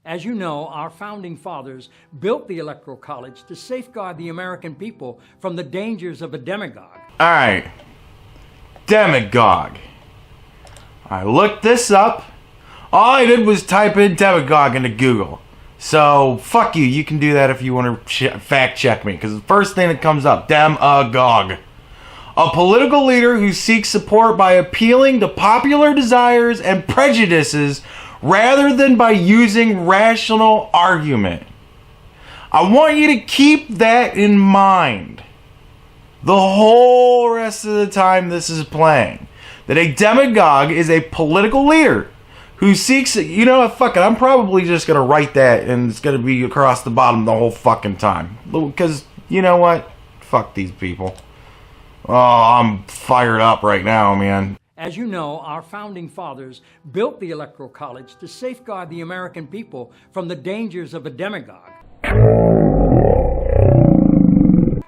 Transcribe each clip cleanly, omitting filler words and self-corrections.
As you know, our founding fathers built the Electoral College to safeguard the American people from the dangers of a demagogue. All right, demagogue. I looked this up. All I did was type in demagogue into Google. So, fuck you. You can do that if you want to fact check me. Because the first thing that comes up, demagogue. A political leader who seeks support by appealing to popular desires and prejudices rather than by using rational argument. I want you to keep that in mind the whole rest of the time this is playing. That a demagogue is a political leader who seeks, you know what, fuck it, I'm probably just going to write that and it's going to be across the bottom the whole fucking time. Because, you know what? Fuck these people. Oh, I'm fired up right now, man. As you know, our founding fathers built the Electoral College to safeguard the American people from the dangers of a demagogue,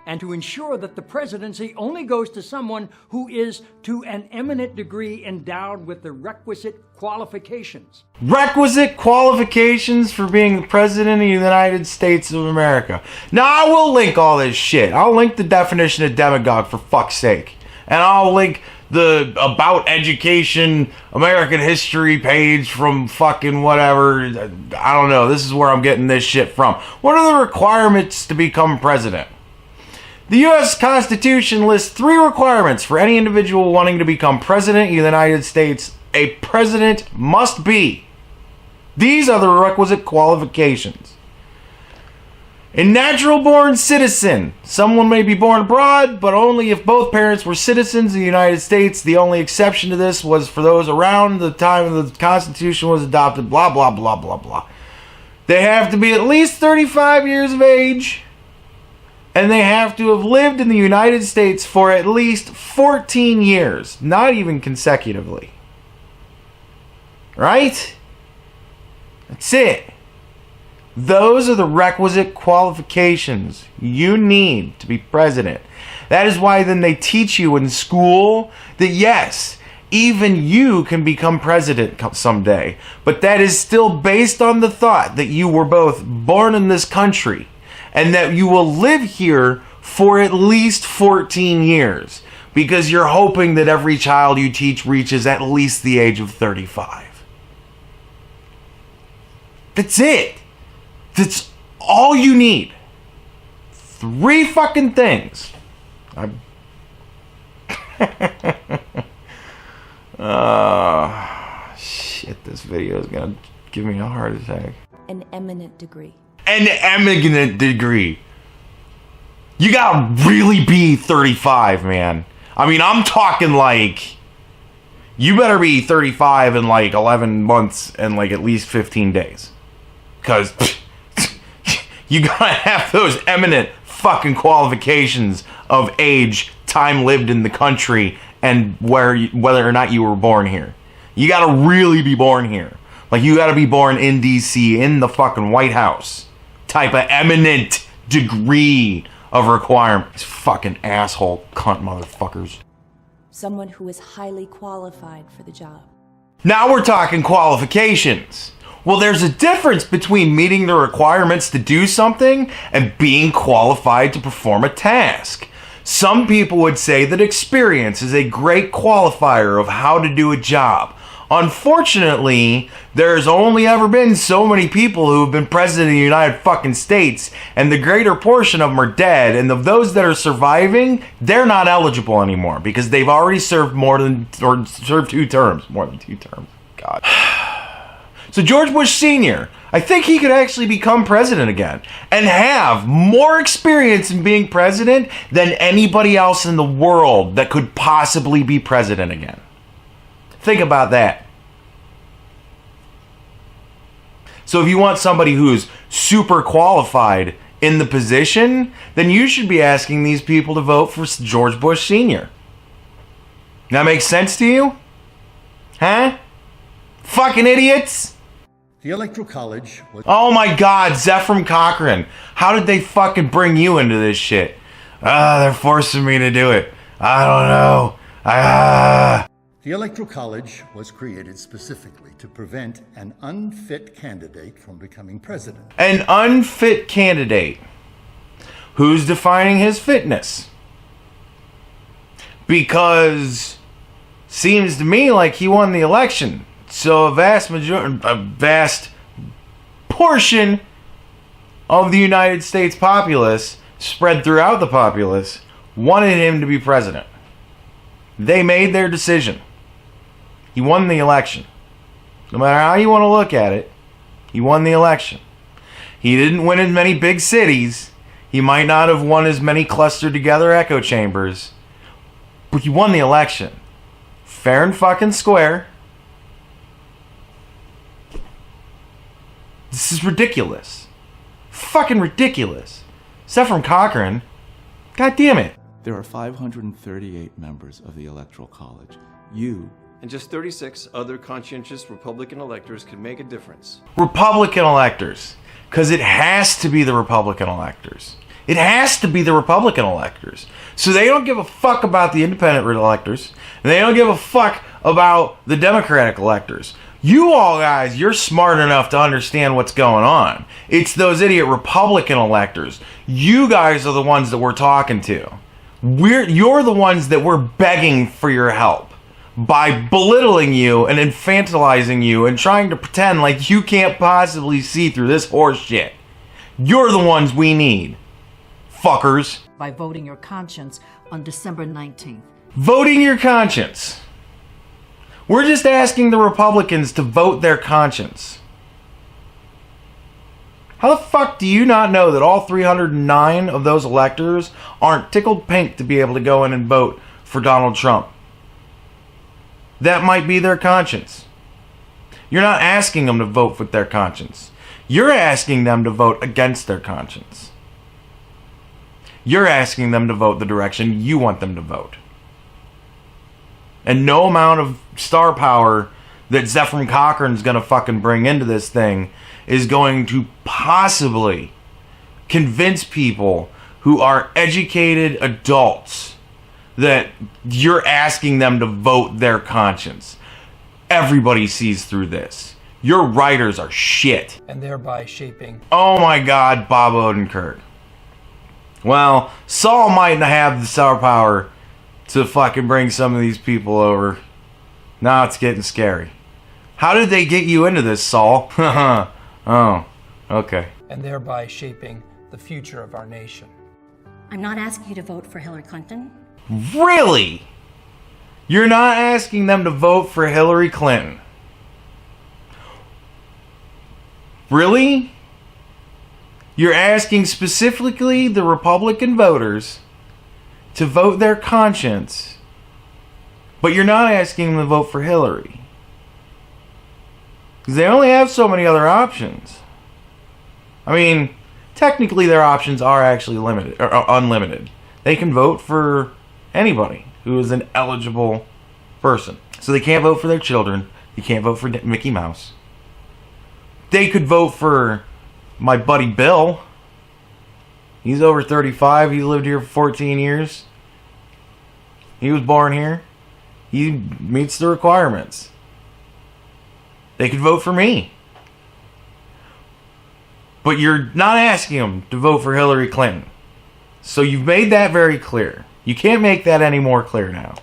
and to ensure that the presidency only goes to someone who is to an eminent degree endowed with the requisite qualifications. Requisite qualifications for being the president of the United States of America. Now, I will link all this shit. I'll link the definition of demagogue for fuck's sake. And I'll link the About Education American History page from fucking whatever. I don't know. This is where I'm getting this shit from. What are the requirements to become president? The U.S. Constitution lists 3 requirements for any individual wanting to become president of the United States. A president must be. These are the requisite qualifications. A natural-born citizen. Someone may be born abroad, but only if both parents were citizens of the United States. The only exception to this was for those around the time the Constitution was adopted. Blah, blah, blah, blah, blah. They have to be at least 35 years of age. And they have to have lived in the United States for at least 14 years. Not even consecutively. Right? That's it. Those are the requisite qualifications you need to be president. That is why then they teach you in school that yes, even you can become president someday. But that is still based on the thought that you were both born in this country and that you will live here for at least 14 years. Because you're hoping that every child you teach reaches at least the age of 35. That's it. That's all you need. 3 fucking things. Shit, this video is gonna give me a heart attack. An eminent degree. An eminent degree. You gotta really be 35, man. I mean, I'm talking like, you better be 35 in like 11 months and like at least 15 days. Because you gotta have those eminent fucking qualifications of age, time lived in the country, and whether or not you were born here. You gotta really be born here. Like, you gotta be born in DC, in the fucking White House. Type of eminent degree of requirements. Fucking asshole cunt motherfuckers. Someone who is highly qualified for the job. Now we're talking qualifications. Well, there's a difference between meeting the requirements to do something and being qualified to perform a task. Some people would say that experience is a great qualifier of how to do a job. Unfortunately, there's only ever been so many people who have been president of the United fucking States, and the greater portion of them are dead, and of those that are surviving, they're not eligible anymore because they've already served served 2 terms. More than 2 terms. God. So George Bush Sr., I think he could actually become president again and have more experience in being president than anybody else in the world that could possibly be president again. Think about that. So if you want somebody who's super qualified in the position, then you should be asking these people to vote for George Bush Sr. That makes sense to you? Huh? Fucking idiots? The Electoral College was... Oh my God, Zephram Cochrane. How did they fucking bring you into this shit? They're forcing me to do it. I don't know. The Electoral College was created specifically to prevent an unfit candidate from becoming president. An unfit candidate. Who's defining his fitness? Because seems to me like he won the election. So a vast portion of the United States populace, spread throughout the populace, wanted him to be president. They made their decision. He won the election. No matter how you want to look at it, he won the election. He didn't win as many big cities. He might not have won as many clustered together echo chambers. But he won the election. Fair and fucking square. This is ridiculous. Fucking ridiculous. Except Cochran. God damn it. There are 538 members of the Electoral College. You and just 36 other conscientious Republican electors can make a difference. Republican electors. Because it has to be the Republican electors. It has to be the Republican electors. So they don't give a fuck about the independent electors. And they don't give a fuck about the Democratic electors. You all guys, you're smart enough to understand what's going on. It's those idiot Republican electors. You guys are the ones that we're talking to. You're the ones that we're begging for your help by belittling you and infantilizing you and trying to pretend like you can't possibly see through this horse shit. You're the ones we need. Fuckers. By voting your conscience on December 19th. Voting your conscience. We're just asking the Republicans to vote their conscience. How the fuck do you not know that all 309 of those electors aren't tickled pink to be able to go in and vote for Donald Trump? That might be their conscience. You're not asking them to vote with their conscience. You're asking them to vote against their conscience. You're asking them to vote the direction you want them to vote. And no amount of star power that Zephram Cochran's going to fucking bring into this thing is going to possibly convince people who are educated adults that you're asking them to vote their conscience. Everybody sees through this. Your writers are shit. And thereby shaping. Oh my God, Bob Odenkirk. Well, Saul might not have the star power to fucking bring some of these people over. Now it's getting scary. How did they get you into this, Saul? Oh, okay. And thereby shaping the future of our nation. I'm not asking you to vote for Hillary Clinton. Really? You're not asking them to vote for Hillary Clinton? Really? You're asking specifically the Republican voters to vote their conscience, but you're not asking them to vote for Hillary. Because they only have so many other options. I mean, technically their options are actually limited or unlimited. They can vote for anybody who is an eligible person. So they can't vote for their children. You can't vote for Mickey Mouse. They could vote for my buddy Bill. He's over 35. He lived here for 14 years. He was born here. He meets the requirements. They could vote for me. But you're not asking them to vote for Hillary Clinton. So you've made that very clear. You can't make that any more clear now.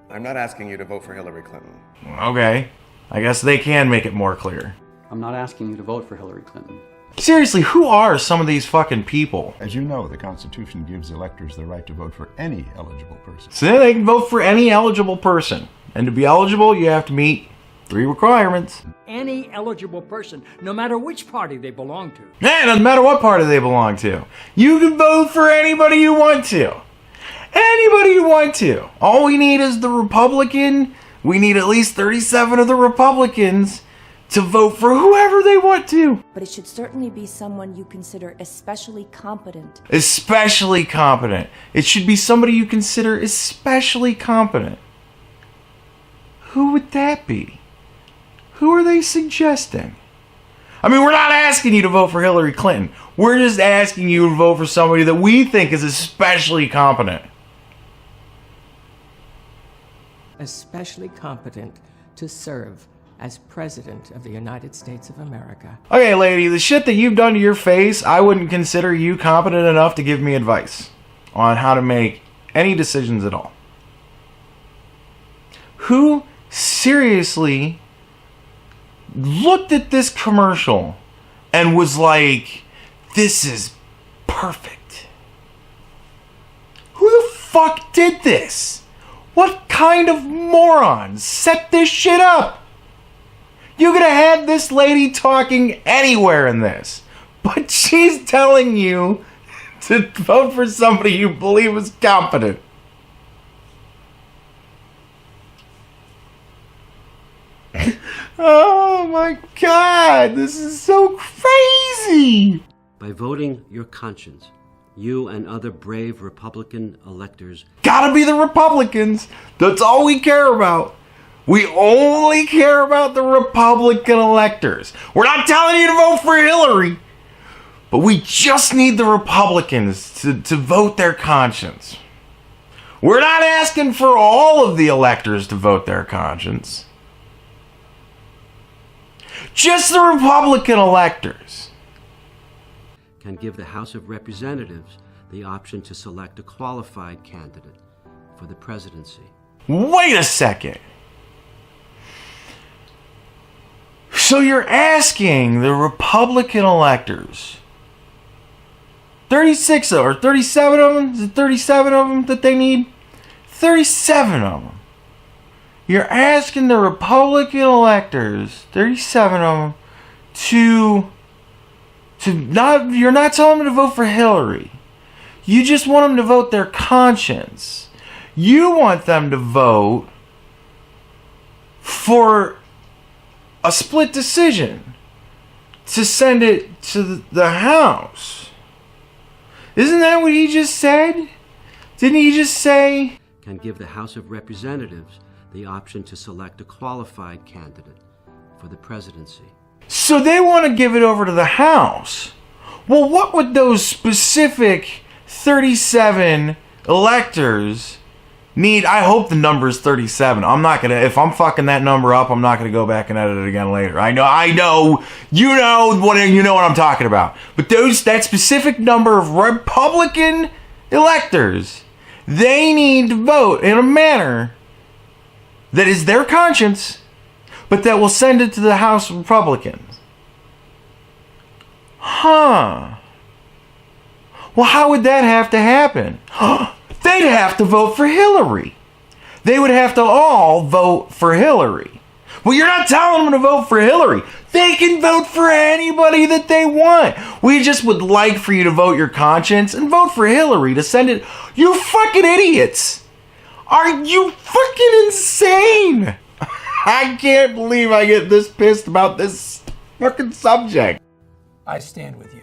I'm not asking you to vote for Hillary Clinton. Okay. I guess they can make it more clear. I'm not asking you to vote for Hillary Clinton. Seriously, who are some of these fucking people? As you know, the Constitution gives electors the right to vote for any eligible person. So they can vote for any eligible person. And to be eligible, you have to meet 3 requirements. Any eligible person, no matter which party they belong to. Yeah, no matter what party they belong to. You can vote for anybody you want to. Anybody you want to. All we need is the Republican. We need at least 37 of the Republicans to vote for whoever they want to. But it should certainly be someone you consider especially competent. Especially competent. It should be somebody you consider especially competent. Who would that be? Who are they suggesting? I mean, we're not asking you to vote for Hillary Clinton. We're just asking you to vote for somebody that we think is especially competent. especially competent to serve as President of the United States of America. Okay, lady, the shit that you've done to your face, I wouldn't consider you competent enough to give me advice on how to make any decisions at all. Who seriously looked at this commercial and was like, this is perfect? Who the fuck did this? What kind of morons set this shit up? You could have had this lady talking anywhere in this, but she's telling you to vote for somebody you believe is competent. Oh my God, this is so crazy! By voting your conscience, you and other brave Republican electors... Gotta be the Republicans! That's all we care about. We only care about the Republican electors. We're not telling you to vote for Hillary, but we just need the Republicans to vote their conscience. We're not asking for all of the electors to vote their conscience. Just the Republican electors can give the House of Representatives the option to select a qualified candidate for the presidency. Wait a second. So you're asking the Republican electors, 36 or 37 of them? Is it 37 of them that they need? 37 of them. You're asking the Republican electors, 37 of them, you're not telling them to vote for Hillary. You just want them to vote their conscience. You want them to vote for a split decision to send it to the House. Isn't that what he just said? Didn't he just say? Can give the House of Representatives the option to select a qualified candidate for the presidency. So they want to give it over to the House. Well, what would those specific 37 electors need? I hope the number is 37. If I'm fucking that number up, I'm not gonna go back and edit it again later. I know, you know what I'm talking about. But that specific number of Republican electors, they need to vote in a manner that is their conscience, but that will send it to the House Republicans. Huh. Well, how would that have to happen? They'd have to vote for Hillary. They would have to all vote for Hillary. Well, you're not telling them to vote for Hillary. They can vote for anybody that they want. We just would like for you to vote your conscience and vote for Hillary to send it. You fucking idiots. Are you fucking insane? I can't believe I get this pissed about this fucking subject. I stand with you.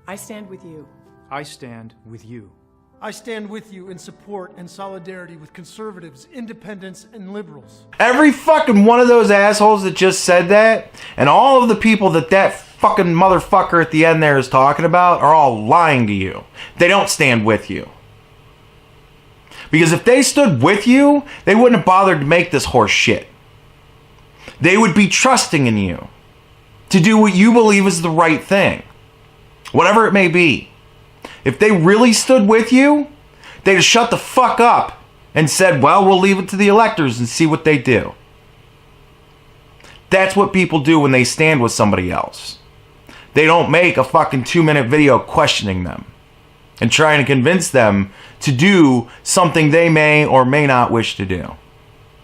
I stand with you. I stand with you. I stand with you in support and solidarity with conservatives, independents, and liberals. Every fucking one of those assholes that just said that, and all of the people that fucking motherfucker at the end there is talking about, are all lying to you. They don't stand with you. Because if they stood with you, they wouldn't have bothered to make this horse shit. They would be trusting in you to do what you believe is the right thing. Whatever it may be. If they really stood with you, they'd have shut the fuck up and said, well, we'll leave it to the electors and see what they do. That's what people do when they stand with somebody else. They don't make a fucking 2-minute video questioning them and trying to convince them to do something they may or may not wish to do.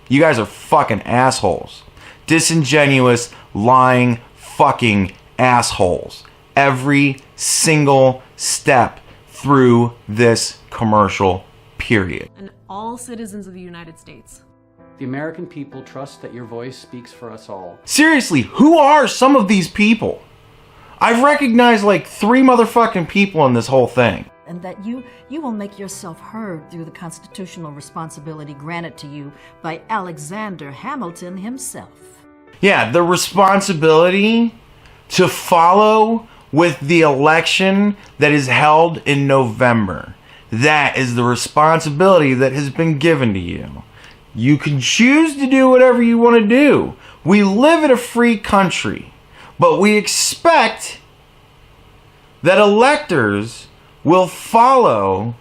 You guys are fucking assholes. Disingenuous, lying, fucking assholes. Every single step through this commercial, period. And all citizens of the United States. The American people trust that your voice speaks for us all. Seriously, who are some of these people? I've recognized like 3 motherfucking people in this whole thing. And that you will make yourself heard through the constitutional responsibility granted to you by Alexander Hamilton himself. Yeah, the responsibility to follow with the election that is held in November. That is the responsibility that has been given to you. You can choose to do whatever you want to do. We live in a free country, but we expect that electors will follow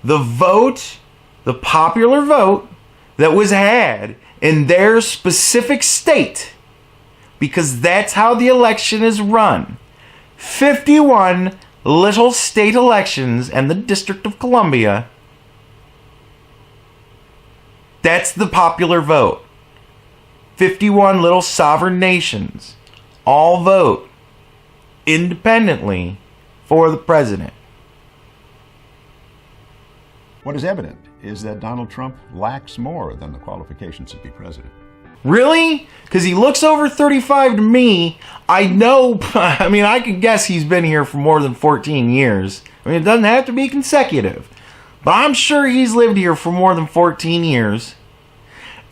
the vote, the popular vote that was had in their specific state, because that's how the election is run. 51 little state elections and the District of Columbia. That's the popular vote. 51 little sovereign nations all vote independently for the president. What is evident is that Donald Trump lacks more than the qualifications to be president. Really? Because he looks over 35 to me. I know, I mean, I could guess he's been here for more than 14 years. I mean, it doesn't have to be consecutive. But I'm sure he's lived here for more than 14 years.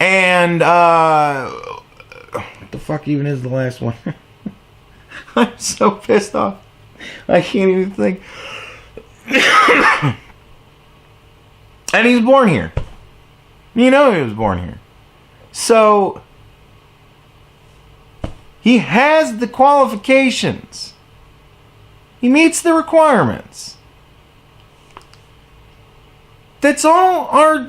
And, what the fuck even is the last one? I'm so pissed off. I can't even think. And he's born here. You know he was born here. So, he has the qualifications. He meets the requirements. That's all our...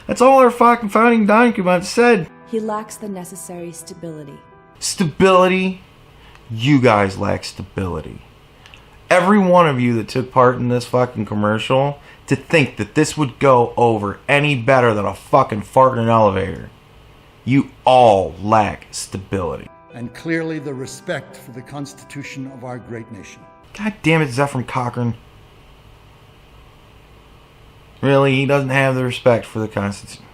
That's all our fucking founding documents said. He lacks the necessary stability. Stability? You guys lack stability. Every one of you that took part in this fucking commercial, to think that this would go over any better than a fucking fart in an elevator. You all lack stability. And clearly the respect for the Constitution of our great nation. God damn it, Zephyr Cochran. Really, he doesn't have the respect for the Constitution.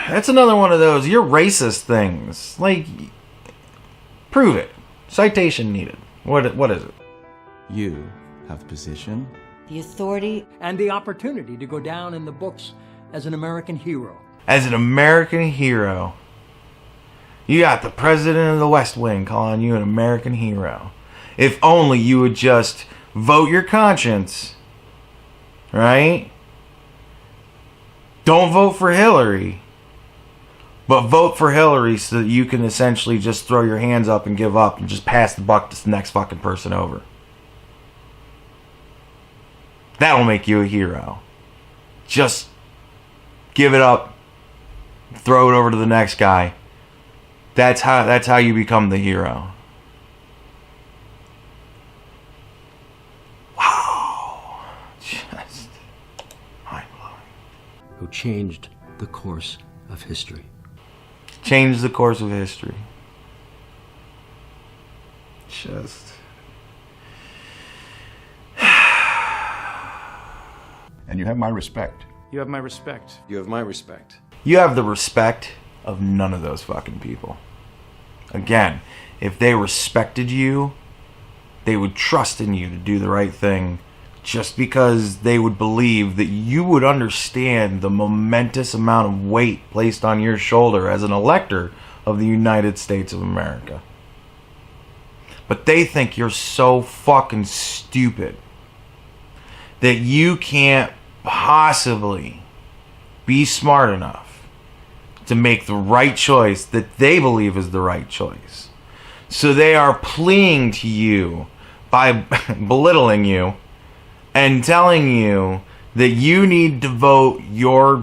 That's another one of those, you're racist things. Like, prove it. Citation needed. What is it? You have the position, the authority, and the opportunity to go down in the books as an American hero. As an American hero. You got the president of the West Wing calling you an American hero. If only you would just vote your conscience. Right? Don't vote for Hillary. But vote for Hillary so that you can essentially just throw your hands up and give up and just pass the buck to the next fucking person over. That'll make you a hero. Just give it up. Throw it over to the next guy. That's how you become the hero. Wow. Just mind-blowing. Who changed the course of history. Changed the course of history. Just... And you have my respect. You have my respect. You have my respect. You have the respect of none of those fucking people. Again, if they respected you, they would trust in you to do the right thing just because they would believe that you would understand the momentous amount of weight placed on your shoulder as an elector of the United States of America. But they think you're so fucking stupid that you can't possibly be smart enough to make the right choice that they believe is the right choice. So they are pleading to you by belittling you and telling you that you need to vote your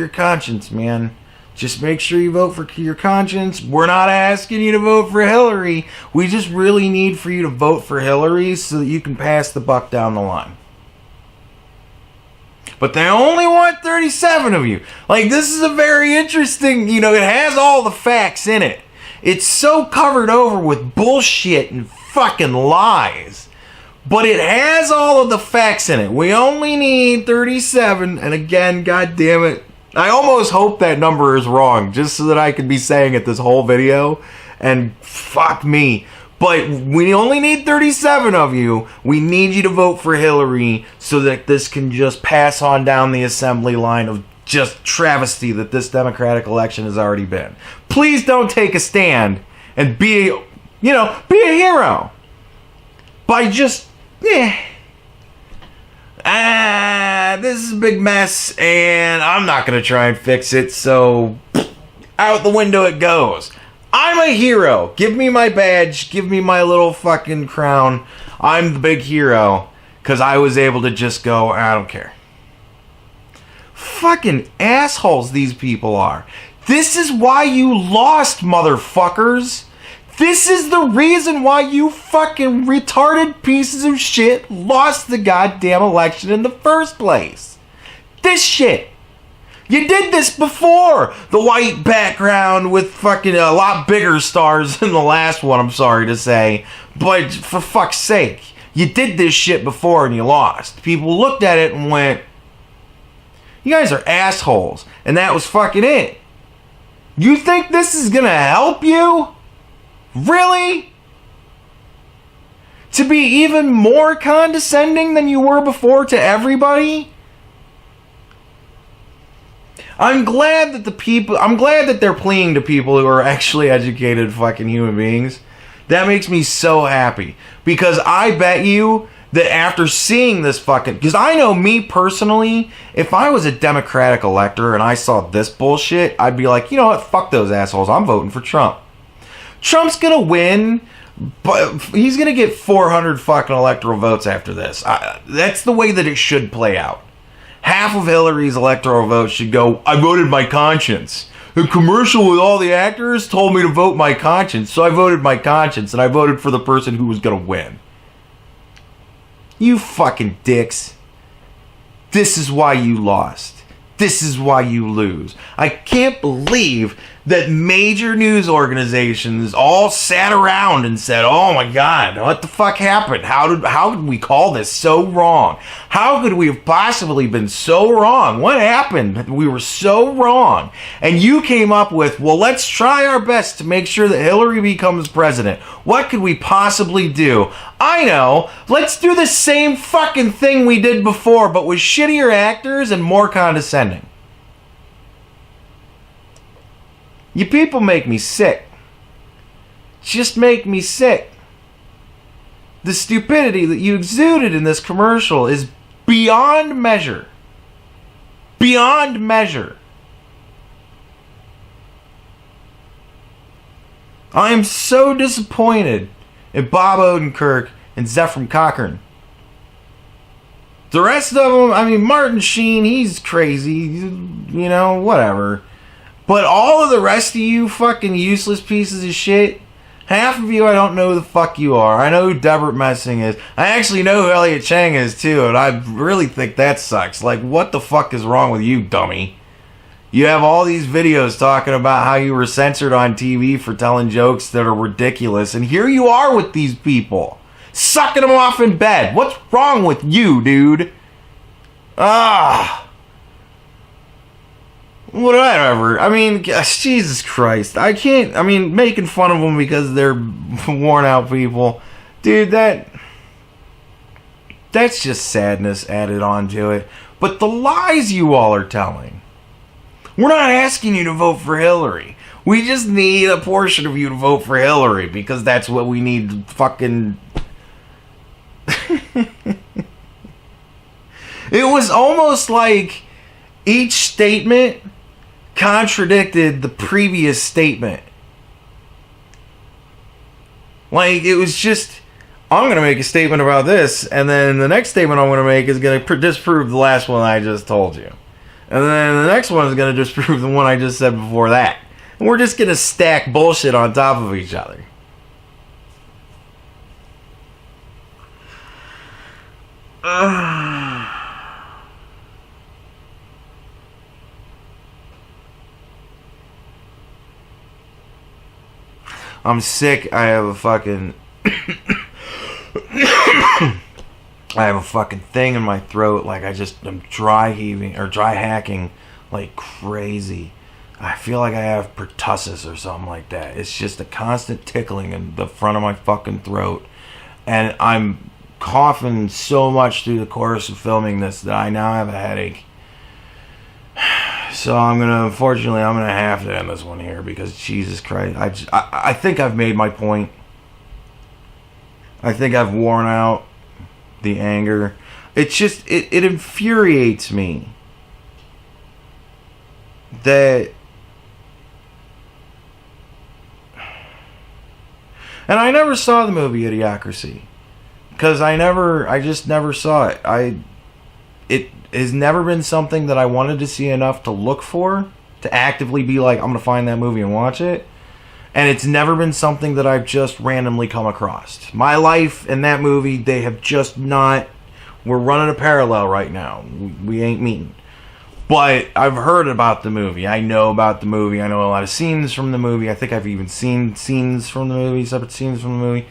conscience, man. Just make sure you vote for your conscience. We're not asking you to vote for Hillary. We just really need for you to vote for Hillary so that you can pass the buck down the line. But they only want 37 of you. Like, this is a very interesting, it has all the facts in it. It's so covered over with bullshit and fucking lies. But it has all of the facts in it. We only need 37. And again, god damn it, I almost hope that number is wrong just so that I could be saying it this whole video. And fuck me. But we only need 37 of you. We need you to vote for Hillary so that this can just pass on down the assembly line of just travesty that this Democratic election has already been. Please don't take a stand and be a hero by just this is a big mess, and I'm not going to try and fix it, so out the window it goes. I'm a hero. Give me my badge. Give me my little fucking crown. I'm the big hero, because I was able to just go, I don't care. Fucking assholes these people are. This is why you lost, motherfuckers. This is the reason why you fucking retarded pieces of shit lost the goddamn election in the first place. This shit. You did this before. The white background with fucking a lot bigger stars than the last one, I'm sorry to say. But for fuck's sake, you did this shit before and you lost. People looked at it and went, you guys are assholes. And that was fucking it. You think this is gonna help you? Really? To be even more condescending than you were before to everybody? I'm glad that they're pleading to people who are actually educated fucking human beings. That makes me so happy. Because I bet you that after seeing this fucking... Because I know me personally, if I was a Democratic elector and I saw this bullshit, I'd be like, you know what, fuck those assholes, I'm voting for Trump. Trump's gonna win, but he's gonna get 400 fucking electoral votes after this. That's the way that it should play out. Half of Hillary's electoral votes should go, I voted my conscience. The commercial with all the actors told me to vote my conscience, so I voted my conscience, and I voted for the person who was gonna win. You fucking dicks. This is why you lost. This is why you lose. I can't believe that major news organizations all sat around and said, oh my God, what the fuck happened? How could we call this so wrong? How could we have possibly been so wrong? What happened? We were so wrong. And you came up with, well, let's try our best to make sure that Hillary becomes president. What could we possibly do? I know. Let's do the same fucking thing we did before, but with shittier actors and more condescending. You people make me sick. Just make me sick. The stupidity that you exuded in this commercial is beyond measure. Beyond measure. I am so disappointed in Bob Odenkirk and Zefram Cochrane. The rest of them, I mean, Martin Sheen, he's crazy, you know, whatever. But all of the rest of you fucking useless pieces of shit, half of you I don't know who the fuck you are. I know who Deborah Messing is. I actually know who Elliot Chang is too, and I really think that sucks. Like, what the fuck is wrong with you, dummy? You have all these videos talking about how you were censored on TV for telling jokes that are ridiculous, and here you are with these people, sucking them off in bed. What's wrong with you, dude? Whatever. I mean, Jesus Christ. I can't, I mean, making fun of them because they're worn out people. Dude, that's just sadness added on to it. But the lies you all are telling. We're not asking you to vote for Hillary. We just need a portion of you to vote for Hillary because that's what we need to fucking... It was almost like each statement contradicted the previous statement. Like, it was just, I'm going to make a statement about this, and then the next statement I'm going to make is going to disprove the last one I just told you. And then the next one is going to disprove the one I just said before that. And we're just going to stack bullshit on top of each other. I'm sick. I have a fucking I have a fucking thing in my throat. Like I'm dry heaving or dry hacking like crazy. I feel like I have pertussis or something like that. It's just a constant tickling in the front of my fucking throat. And I'm coughing so much through the course of filming this that I now have a headache. So unfortunately, I'm gonna have to end this one here because Jesus Christ, I think I've made my point. I think I've worn out. the anger. It's just, it infuriates me that, and I never saw the movie Idiocracy because I just never saw it. It has never been something that I wanted to see enough to look for, to actively be like, I'm going to find that movie and watch it. And it's never been something that I've just randomly come across. My life and that movie, they have just not, we're running a parallel right now. We ain't meeting. But I've heard about the movie. I know about the movie. I know a lot of scenes from the movie. I think I've even seen scenes from the movie, separate scenes from the movie.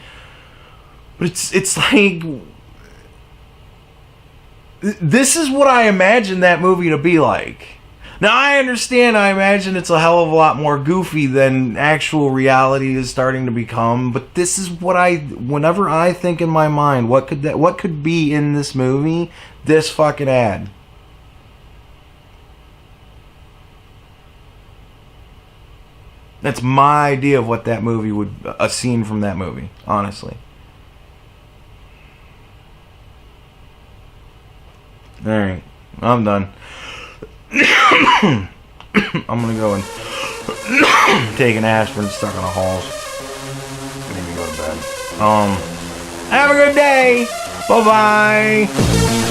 But it's like, this is what I imagine that movie to be like. Now, I understand, I imagine it's a hell of a lot more goofy than actual reality is starting to become, but this is what whenever I think in my mind, what could be in this movie, this fucking ad. That's my idea of what that movie would, a scene from that movie, honestly. Alright, I'm done. I'm gonna go and take an aspirin stuck in a halls. Maybe go to bed. Have a good day. Bye bye.